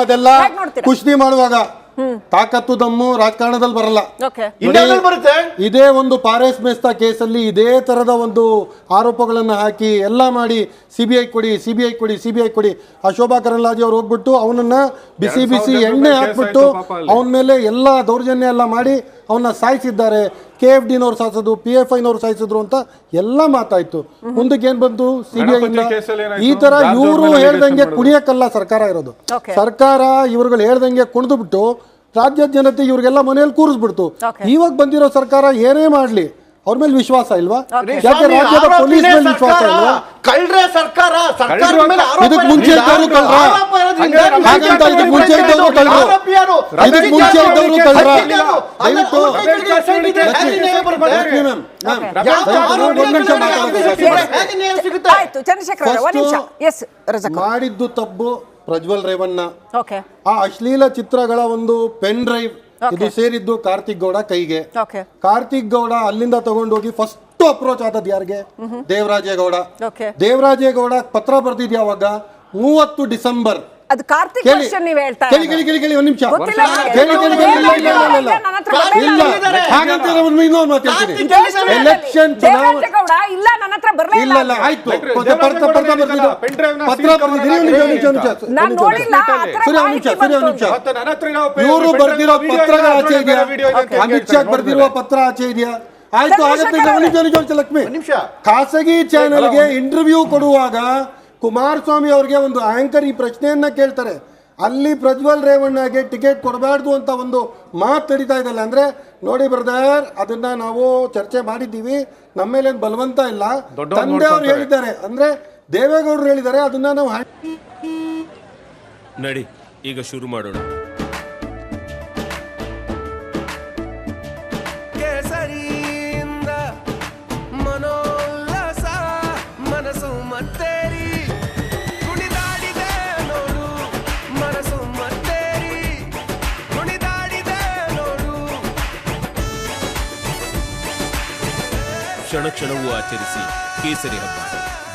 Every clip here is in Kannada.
ಅದೆಲ್ಲ ಕುಸ್ತಿ ಮಾಡುವಾಗ ತಾಕತ್ತು ದಮ್ಮು ರಾಜಕಾರಣದಲ್ಲಿ ಬರಲ್ಲ. ಇದೇ ಒಂದು ಪಾರೇಸ್ ಮೆಸ್ತಾ ಕೇಸಲ್ಲಿ ಇದೇ ತರದ ಒಂದು ಆರೋಪಗಳನ್ನು ಹಾಕಿ ಎಲ್ಲ ಮಾಡಿ ಸಿಬಿಐ ಕೊಡಿ ಸಿಬಿಐ ಕೊಡಿ ಸಿಬಿಐ ಕೊಡಿ ಆ ಶೋಭಾ ಕರಂದ್ಲಾಜೆ ಅವ್ರು ಹೋಗ್ಬಿಟ್ಟು ಅವನನ್ನ ಬಿಸಿ ಬಿಸಿ ಎಣ್ಣೆ ಹಾಕ್ಬಿಟ್ಟು ಅವನ ಮೇಲೆ ಎಲ್ಲ ದೌರ್ಜನ್ಯ ಎಲ್ಲ ಮಾಡಿ ಅವನ್ನ ಸಾಯಿಸಿದ್ದಾರೆ. KFD ನವ್ರು ಸಾಯಿಸೋದು PFI ನವ್ರು ಸಾಯಿಸಿದ್ರು ಅಂತ ಎಲ್ಲ ಮಾತಾಯ್ತು. ಮುಂದಕ್ಕೆ ಏನ್ ಬಂತು ಸಿಬಿಐ ಈ ತರ ಇವರು ಹೇಳ್ದಂಗೆ ಕುಣಿಯಕ್ಕಲ್ಲ ಸರ್ಕಾರ ಇರೋದು. ಸರ್ಕಾರ ಇವ್ರುಗಳು ಹೇಳ್ದಂಗೆ ಕುಣಿದು ಬಿಟ್ಟು ರಾಜ್ಯದ ಜನತೆ ಇವ್ರಿಗೆಲ್ಲ ಮನೆಯಲ್ಲಿ ಕೂರಿಸ್ಬಿಡ್ತು. ಇವಾಗ ಬಂದಿರೋ ಸರ್ಕಾರ ಏನೇ ಮಾಡ್ಲಿ ಅವ್ರ ಮೇಲೆ ವಿಶ್ವಾಸ ಇಲ್ವಾ? ಯಾಕೆ ರಾಜ್ಯದ ಪೊಲೀಸ್ ಮೇಲೆ ವಿಶ್ವಾಸ ಇಲ್ವಾ? ಕಳ್ರೆ ಸರ್ಕಾರ ಇದಕ್ಕೆ ಮುಂಚೆ ಇದ್ದವರು ಕಳ್ರ ಹಾಗಂತ ಇದಕ್ಕೆ ಮುಂಚೆ ಇದ್ದವರು ಕಳ್ರು ಇದಕ್ಕೆ ಮುಂಚೆ ಇದ್ದವರು ಕಳ್ರ ಮಾಡಿದ್ದು ತಪ್ಪು ಪ್ರಜ್ವಲ್ ರೇವಣ್ಣ. ಆ ಅಶ್ಲೀಲ ಚಿತ್ರಗಳ ಒಂದು ಪೆನ್ ಡ್ರೈವ್ ಇದು ಸೇರಿದ್ದು ಕಾರ್ತಿಕ್ ಗೌಡ ಕೈಗೆ. ಕಾರ್ತಿಕ್ ಗೌಡ ಅಲ್ಲಿಂದ ತಗೊಂಡೋಗಿ ಫಸ್ಟ್ ಅಪ್ರೋಚ್ ಆದದ್ದು ಯಾರಿಗೆ? ದೇವರಾಜೇಗೌಡ. ದೇವರಾಜೇಗೌಡ ಪತ್ರ ಬರ್ದಿದ್ ಯಾವಾಗ? 30 ಡಿಸೆಂಬರ್. ಅದು ಕಾರ್ತಿಕ್ ವರ್ಷನ್ ನೀವು ಹೇಳ್ತಾ ಕೇಳಿ ಒಂದು ನಿಮಿಷ ಎಲೆಕ್ಷನ್ ಚುನಾವಣೆ ಇಲ್ಲ ನನ್ನ ಹತ್ರ ಬರಲಿಲ್ಲ. ಇಲ್ಲ ಆಯ್ತು ಪತ್ರ ಇವರು ಬರ್ದಿರೋ ಪತ್ರಗಳ ಆಚೆ ಇದೆಯಾ? ಅಮಿತ್ ಶಾ ಬರ್ದಿರುವ ಪತ್ರ ಆಚೆ ಇದೆಯಾ? ಆಯ್ತು ಆಗತ್ತೆ. ಲಕ್ಷ್ಮಿ ಖಾಸಗಿ ಚಾನೆಲ್ಗೆ ಇಂಟರ್ವ್ಯೂ ಕೊಡುವಾಗ ಕುಮಾರಸ್ವಾಮಿ ಅವ್ರಿಗೆ ಒಂದು ಆಂಕರ್ ಈ ಪ್ರಶ್ನೆಯನ್ನ ಕೇಳ್ತಾರೆ. ಅಲ್ಲಿ ಪ್ರಜ್ವಲ್ ರೇವಣ್ಣಗೆ ಟಿಕೆಟ್ ಕೊಡಬಾರ್ದು ಅಂತ ಒಂದು ಮಾತು ನಡೀತಾ ಇದಲ್ಲ. ಅಂದ್ರೆ ನೋಡಿ ಬ್ರದರ್, ಅದನ್ನ ನಾವು ಚರ್ಚೆ ಮಾಡಿದ್ದೀವಿ, ನಮ್ಮ ಮೇಲೆ ಬಲವಂತ ಇಲ್ಲ. ತಂದೆ ಅವ್ರು ಹೇಳಿದ್ದಾರೆ, ಅಂದ್ರೆ ದೇವೇಗೌಡರು ಹೇಳಿದ್ದಾರೆ, ಅದನ್ನ ನಾವು ನಡಿ ಈಗ ಶುರು ಮಾಡೋಣ. ಮನೋಲ್ಲಾಸ ಮನಸ್ಸು ಮತ್ತೇರಿ ಕುಣಿದಾಡಿದೆ ನೋಡು, ಮನಸ್ಸು ಮತ್ತೇರಿ ಕುಣಿದಾಡಿದೆ ನೋಡು. ಕ್ಷಣ ಕ್ಷಣವೂ ಆಚರಿಸಿ ಕೇಸರಿ ಹಬ್ಬ.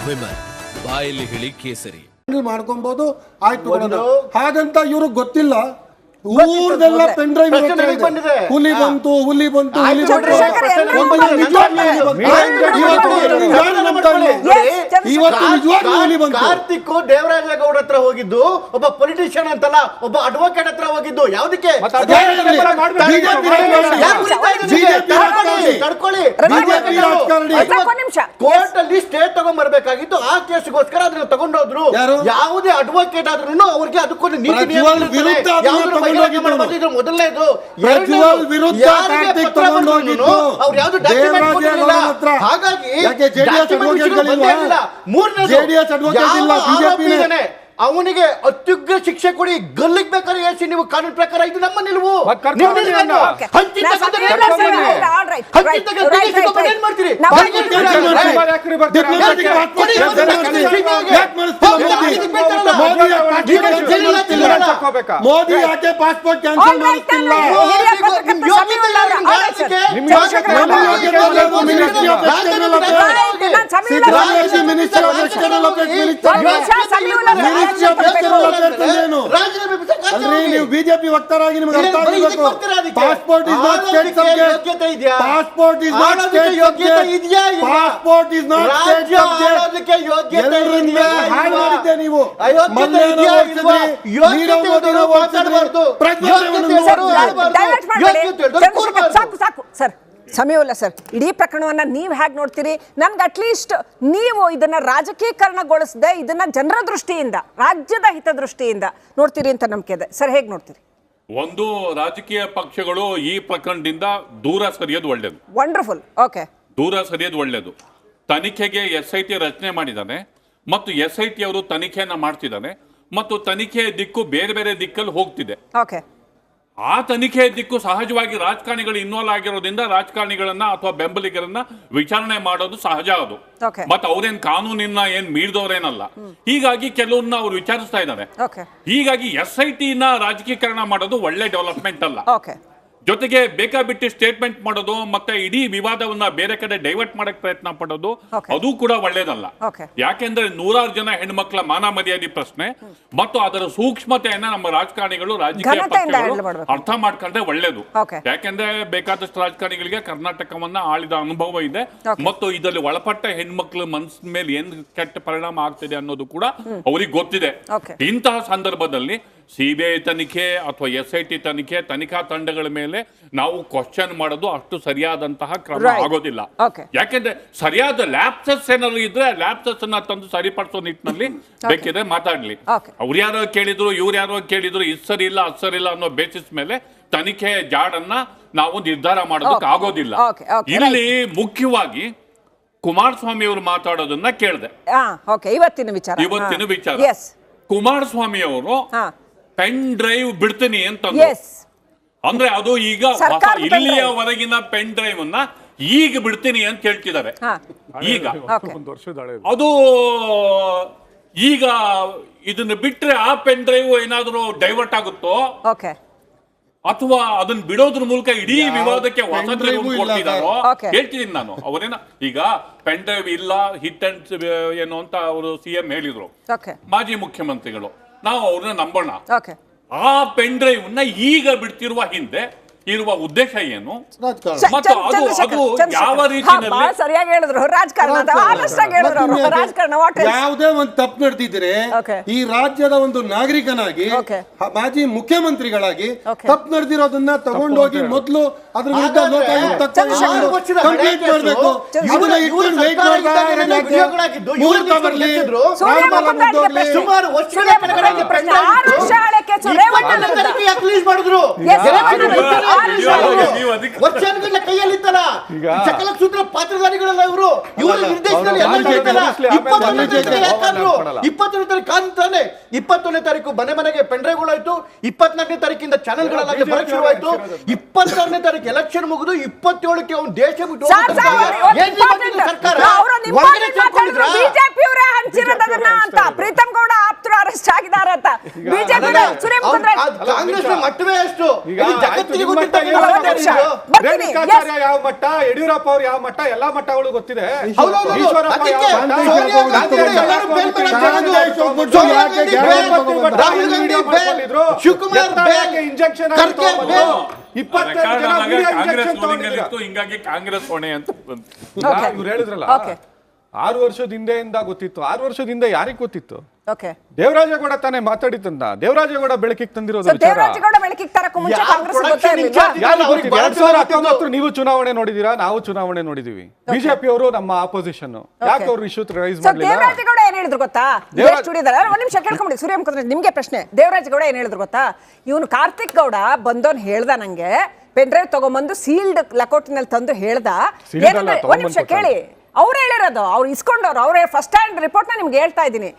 ವಿಮಲ್ ಬಾಯಲ್ಲಿ ಹೇಳಿ ಕೇಸರಿ ಮಾಡ್ಕೊಬಹುದು. ಆಯ್ತು ಹಾಗಂತ ಇವ್ರಿಗೆ ಗೊತ್ತಿಲ್ಲ. ಊರ್ದೆಲ್ಲ ಪೆನ್ ಡ್ರೈವ್ ಹುಲಿ ಬಂತು ಹುಲಿ ಬಂತು ಹುಲಿ ಬಂತು. ಇವತ್ತು ನಿಜವಾಗ್ಲೂ ಹುಲಿ ಬಂತು. ಕಾರ್ತಿಕ್ ದೇವರಾಜೇಗೌಡ ಹತ್ರ ಹೋಗಿದ್ದು ಒಬ್ಬ ಪೊಲಿಟಿಷಿಯನ್ ಅಂತಲ್ಲ, ಒಬ್ಬ ಅಡ್ವೊಕೇಟ್ ಹತ್ರ ಹೋಗಿದ್ದು. ಯಾವ್ದಕ್ಕೆ? ಕೋರ್ಟ್ ಅಲ್ಲಿ ಸ್ಟೇ ತಗೊಂಡ್ಬರ್ಬೇಕಾಗಿತ್ತು. ಆ ಕೇಸ್ಗೋಸ್ಕರ ಅದನ್ನ ತಗೊಂಡೋದ್ರು. ಯಾವುದೇ ಅಡ್ವೊಕೇಟ್ ಆದ್ರೂ ಅವ್ರಿಗೆ ಅದಕ್ಕೊಂದು ನೀತಿ ಮೊದಲನೇದು. ಹಾಗಾಗಿ ಅವನಿಗೆ ಅತ್ಯುಗ್ರ ಶಿಕ್ಷೆ ಕೊಡಿ, ಗಲ್ಲಿಗೆ ಬೇಕಾದ್ರೆ ಹೇಳ್ಸಿ ನೀವು ಕಾನೂನು ಪ್ರಕಾರ. ಇದು ನಮ್ಮ ನಿಲುವು. ಮೋದಿ ಯಾಕೆ ಪಾಸ್ಪೋರ್ಟ್ ಕ್ಯಾನ್ಸಲ್ ಮಾಡುತ್ತಿಲ್ಲ? ನೀವು ಬಿಜೆಪಿ ವಕ್ತಾರಾಗಿ ನಿಮಗೆ ಅರ್ಥ ಆಗಬೇಕು. Passport is not state subject. Passport is not state subject. Passport is not state subject. ಎಲ್ಲರಿಂದ ಹಾಳು ಮಾಡಿದ್ದೆ ನೀವು. ಸಾಕು ಸರ್, ಸಮಯವಿಲ್ಲ ಸರ್. ಇಡೀ ಪ್ರಕರಣವನ್ನ ನೀವು ಹೇಗೆ ನೋಡ್ತೀರಿ? ನನ್ಗೆ ಅಟ್ಲೀಸ್ಟ್ ನೀವು ಇದನ್ನ ರಾಜಕೀಕರಣಗೊಳಿಸದೆ ಇದನ್ನ ಜನರ ದೃಷ್ಟಿಯಿಂದ, ರಾಜ್ಯದ ಹಿತದೃಷ್ಟಿಯಿಂದ ನೋಡ್ತೀರಿ ಅಂತ ನಂಬಿಕೆ ಇದೆ ಸರ್. ಹೇಗೆ ನೋಡ್ತೀರಿ? ಒಂದು, ರಾಜಕೀಯ ಪಕ್ಷಗಳು ಈ ಪ್ರಕರಣದಿಂದ ದೂರ ಸರಿಯೋದು ಒಳ್ಳೇದು. ವಂಡರ್ಫುಲ್. ಓಕೆ, ದೂರ ಸರಿಯೋದು ಒಳ್ಳೇದು. ತನಿಖೆಗೆ SIT ರಚನೆ ಮಾಡಿದ್ದಾನೆ ಮತ್ತು SIT ಅವರು ತನಿಖೆಯನ್ನ ಮಾಡ್ತಿದ್ದಾನೆ ಮತ್ತು ತನಿಖೆಯ ದಿಕ್ಕು ಬೇರೆ ಬೇರೆ ದಿಕ್ಕಲ್ಲಿ ಹೋಗ್ತಿದೆ. ಓಕೆ, ಆ ತನಿಖೆಯ ದಿಕ್ಕು ಸಹಜವಾಗಿ ರಾಜಕಾರಣಿಗಳು ಇನ್ವಾಲ್ವ್ ಆಗಿರೋದ್ರಿಂದ ರಾಜಕಾರಣಿಗಳನ್ನ ಅಥವಾ ಬೆಂಬಲಿಗರನ್ನ ವಿಚಾರಣೆ ಮಾಡೋದು ಸಹಜ. ಅದು ಮತ್ತೆ ಅವ್ರೇನ್ ಕಾನೂನಿನ ಏನ್ ಮೀರಿದವ್ರೇನಲ್ಲ. ಹೀಗಾಗಿ ಕೆಲವನ್ನ ಅವ್ರು ವಿಚಾರಿಸ್ತಾ ಇದ್ದಾರೆ. ಹೀಗಾಗಿ SIT ನ ರಾಜಕೀಕರಣ ಮಾಡೋದು ಒಳ್ಳೆ ಡೆವಲಪ್ಮೆಂಟ್ ಅಲ್ಲ. ಜೊತೆಗೆ ಬೇಕಾಬಿಟ್ಟಿ ಸ್ಟೇಟ್ಮೆಂಟ್ ಮಾಡೋದು ಮತ್ತೆ ಇಡೀ ವಿವಾದವನ್ನ ಬೇರೆ ಕಡೆ ಡೈವರ್ಟ್ ಮಾಡಕ್ ಪ್ರಯತ್ನ ಪಡೋದು ಅದು ಕೂಡ ಒಳ್ಳೇದಲ್ಲ. ಯಾಕೆಂದ್ರೆ ನೂರಾರು ಜನ ಹೆಣ್ಮಕ್ಳ ಮಾನ ಮರ್ಯಾದೆ ಪ್ರಶ್ನೆ ಮತ್ತು ಅದರ ಸೂಕ್ಷ್ಮತೆಯನ್ನ ನಮ್ಮ ರಾಜಕಾರಣಿಗಳು ರಾಜಕೀಯ ಪಕ್ಷಗಳು ಅರ್ಥ ಮಾಡ್ಕೊಂಡ್ರೆ ಒಳ್ಳೇದು. ಯಾಕೆಂದ್ರೆ ಬೇಕಾದಷ್ಟು ರಾಜಕಾರಣಿಗಳಿಗೆ ಕರ್ನಾಟಕವನ್ನ ಆಳಿದ ಅನುಭವ ಇದೆ ಮತ್ತು ಇದರಲ್ಲಿ ಒಳಪಟ್ಟ ಹೆಣ್ಮಕ್ಳ ಮನಸ್ಸಿನ ಮೇಲೆ ಏನ್ ಕೆಟ್ಟ ಪರಿಣಾಮ ಆಗ್ತಿದೆ ಅನ್ನೋದು ಕೂಡ ಅವ್ರಿಗೆ ಗೊತ್ತಿದೆ. ಇಂತಹ ಸಂದರ್ಭದಲ್ಲಿ ಸಿಬಿಐ ತನಿಖೆ ಅಥವಾ SIT ತನಿಖೆ ತನಿಖಾ ತಂಡಗಳ ಮೇಲೆ ನಾವು ಕ್ವಶನ್ ಮಾಡೋದು ಅಷ್ಟು ಸರಿಯಾದಂತಹ ಕ್ರಮ ಆಗೋದಿಲ್ಲ. ಯಾಕೆಂದ್ರೆ ಸರಿಯಾದ ಲ್ಯಾಪ್ಸಸ್ ಏನಾದ್ರು ಇದ್ರೆ ಲ್ಯಾಪ್ಸಸ್ ಅನ್ನ ತಂದು ಸರಿಪಡಿಸೋ ನಿಟ್ಟಿನಲ್ಲಿ ಬೇಕಿದ್ರೆ ಮಾತಾಡ್ಲಿ. ಅವ್ರು ಯಾರೋ ಕೇಳಿದ್ರು ಇವ್ರು ಯಾರೋ ಕೇಳಿದ್ರು ಇದು ಸರಿ ಇಲ್ಲ ಅದು ಸರಿ ಇಲ್ಲ ಅನ್ನೋ ಬೇಸಿಸ್ ಮೇಲೆ ತನಿಖೆ ಜಾಡನ್ನ ನಾವು ನಿರ್ಧಾರ ಮಾಡೋದಕ್ಕೆ ಆಗೋದಿಲ್ಲ. ಇಲ್ಲಿ ಮುಖ್ಯವಾಗಿ ಕುಮಾರಸ್ವಾಮಿ ಅವರು ಮಾತಾಡೋದನ್ನ ಕೇಳಿದೆ. ಇವತ್ತಿನ ವಿಚಾರ ಕುಮಾರಸ್ವಾಮಿ ಅವರು ಪೆನ್ ಡ್ರೈವ್ ಬಿಡ್ತೀನಿ ಅಂತ ಅಂದ್ರೆ ಅದು ಈಗ ಇಲ್ಲಿಯವರೆಗಿನ ಪೆನ್ ಡ್ರೈವ್ ಅನ್ನ ಈಗ ಬಿಡ್ತೀನಿ ಅಂತ ಹೇಳ್ತಿದ್ದಾರೆ. ಈಗ ಅದು ಈಗ ಇದನ್ನ ಬಿಟ್ರೆ ಆ ಪೆನ್ ಡ್ರೈವ್ ಏನಾದ್ರೂ ಡೈವರ್ಟ್ ಆಗುತ್ತೋ ಅಥವಾ ಅದನ್ನ ಬಿಡೋದ್ರ ಮೂಲಕ ಇಡೀ ವಿವಾದಕ್ಕೆ ಹೊಸ ಕೊಡ್ತಿದಾರೋ ಹೇಳ್ತಿದ್ದೀನಿ ನಾನು. ಅವರೇನ ಈಗ ಪೆನ್ ಡ್ರೈವ್ ಇಲ್ಲ ಹಿಟ್ ಅಂಡ್ ಏನು ಅಂತ ಅವರು CM ಹೇಳಿದ್ರು, ಮಾಜಿ ಮುಖ್ಯಮಂತ್ರಿಗಳು. ನಾವು ಅವ್ರನ್ನ ನಂಬೋಣ. ಆ ಪೆನ್ ಡ್ರೈವ್ ನ ಈಗ ಬಿಡ್ತಿರುವ ಹಿಂದೆ ಇರುವ ಉದ್ದೇಶ ಏನು ಮತ್ತು ಅದು ಯಾವ ರೀತಿಯಲ್ಲಿ ಸರಿಯಾಗಿ ಹೇಳಿದ್ರು ಯಾವುದೇ ಒಂದು ತಪ್ಪು ನಡೆದಿದ್ರೆ ಈ ರಾಜ್ಯದ ಒಂದು ನಾಗರಿಕನಾಗಿ ಮಾಜಿ ಮುಖ್ಯಮಂತ್ರಿಗಳಾಗಿ ತಪ್ಪು ನಡೆದಿರೋದನ್ನ ತಗೊಂಡೋಗಿ ಮೊದಲು ಅದ್ರ ವಿರುದ್ಧ ಕಂಪ್ಲೇಂಟ್ ಮಾಡಬೇಕು. ಅದನ್ನ ಇಟ್ಕೊಂಡು ವೇಟ್ ಕೈಯಲ್ಲಿತ್ತಲ್ಲ ಸಕಲ ಸೂತ್ರ ಪಾತ್ರಧಾರಿಗಳಲ್ಲ ಇವರು. ಇವರ ನಿರ್ದೇಶನದಲ್ಲಿ 21ನೇ ಕಾಣ್ತಾನೆ. 21ನೇ ತಾರೀಕು ಮನೆಗೆ ಪೆಂಡ್ರೈವ್ಗಳಾಯ್ತು. 24ನೇ ತಾರೀಕಿಂದ ಚಾನೆಲ್ಗಳೆಲ್ಲ ಬರಕ್ ಶುರುವಾಯ್ತು. 26ನೇ ತಾರೀಕು ಎಲೆಕ್ಷನ್ ಮುಗಿದು 27ಕ್ಕೆ ಅವ್ನು ದೇಶ ಬಿಟ್ಟು ಪ್ರೀತಮ್ ಗೌಡ ಆಪ್ತರು ಅರೆಸ್ಟ್ ಆಗಿದ್ದಾರೆ ಅಂತ ಕಾಂಗ್ರೆಸ್ ಮಟ್ಟವೇ ಅಷ್ಟು ಜಗತ್ತಿಗೆ ಯಾವ ಮಟ್ಟ, ಯಡಿಯೂರಪ್ಪ ಅವ್ರು ಯಾವ ಮಟ್ಟ, ಎಲ್ಲಾ ಮಟ್ಟಗಳು ಗೊತ್ತಿದೆ. ಹಿಂಗಾಗಿ ಕಾಂಗ್ರೆಸ್ ಹೊಣೆ ಅಂತ ಇವ್ರು ಹೇಳಿದ್ರಲ್ಲ 6 ವರ್ಷದ ಹಿಂದೆಯಿಂದ ಗೊತ್ತಿತ್ತು. 6 ವರ್ಷದಿಂದ ಯಾರಿಗ್ ಗೊತ್ತಿತ್ತು? ದೇವರಾಜೇಗೌಡ ತಾನೇ ಮಾತಾಡಿದ್ದನ್ನ ದೇವರಾಜೇಗೌಡ ಬೆಳಕಿಗೆ ತಂದಿರೋದು ವಿಚಾರ. 2019 ನೀವು ಚುನಾವಣೆ ನೋಡಿದೀರಾ, ನಾವು ಚುನಾವಣೆ ನೋಡಿದೀವಿ. ಬಿಜೆಪಿ ಅವರು ನಮ್ಮ ಆಪೋಸಿಷನ್. ಯಾಕೆ ಅವರು ಇಶ್ಯೂ ರೈಸ್ ಮಾಡಲಿಲ್ಲ? ದೇವರಾಜೇಗೌಡ ಏನ್ ಹೇಳಿದ್ರು ಗೊತ್ತಾ? ಒಂದ್ ನಿಮಿಷ ಕೇಳ್ಕೊಂಬಿಡಿ ಸೂರ್ಯಮುಖ, ನಿಮ್ಗೆ ಪ್ರಶ್ನೆ. ದೇವರಾಜೇಗೌಡ ಏನ್ ಹೇಳಿದ್ರು ಗೊತ್ತಾ? ಇವನು ಕಾರ್ತಿಕ್ ಗೌಡ ಬಂದವನ್ ಹೇಳ್ದ ನಂಗೆ ಪೆನ್ ಡ್ರೈವ್ ತಗೊಂಡ್ಬಂದು ಸೀಲ್ಡ್ ಲಕೋಟಿನಲ್ಲಿ ತಂದು ಹೇಳ್ದ. ಒಂದ್ ನಿಮಿಷ ಕೇಳಿ, ಅವ್ರು ಹೇಳಿರೋದು, ಅವ್ರು ಇಸ್ಕೊಂಡವ್ರು, ಅವ್ರ ಫಸ್ಟ್ ಹ್ಯಾಂಡ್ ರಿಪೋರ್ಟ್ ನ ನಿಮ್ಗೆ ಹೇಳ್ತಾ ಇದ್ದೀನಿ.